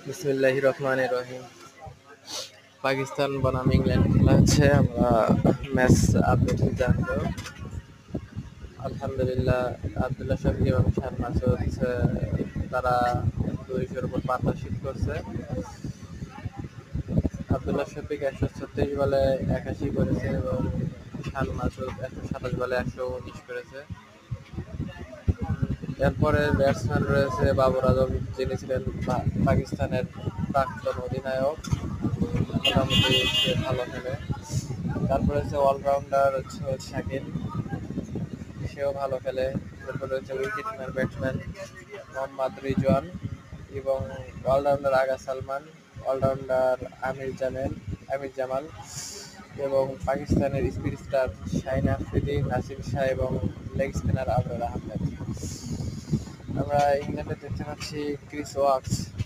বিসমিল্লাহির রহমানির রহিম। পাকিস্তান বনাম ইংল্যান্ড খেলা হচ্ছে। আমরা ম্যাচ আপডেট জানবো। আলহামদুলিল্লাহ, আব্দুল্লাহ শফিক এবং শান মাসুদ তারা 200-এর উপর পার্টনারশিপ করছে। আব্দুল্লাহ শফিক 136 বলে 81 করেছে এবং শান মাসুদ 127 বলে 119 করেছে। এরপরে ব্যাটসম্যান রয়েছে বাবর আজম, যিনি ছিলেন পাকিস্তানের প্রাক্তন অধিনায়ক। মোটামুটি সে ভালো খেলে। তারপরে হচ্ছে অলরাউন্ডার হচ্ছে শাকিল, সেও ভালো খেলে। তারপরে হচ্ছে উইকেটম্যান ব্যাটসম্যান মোহাম্মদ রিজওয়ান এবং অলরাউন্ডার আগা সালমান, অলরাউন্ডার আমির জামাল এবং পাকিস্তানের স্পিড স্টার শাহিন আফ্রিদি, নাসিম শাহ এবং লেগ স্পিনার আবরার আহমেদ। আমরা ইংল্যান্ডে দেখতে পাচ্ছি ক্রিস ওয়াকস,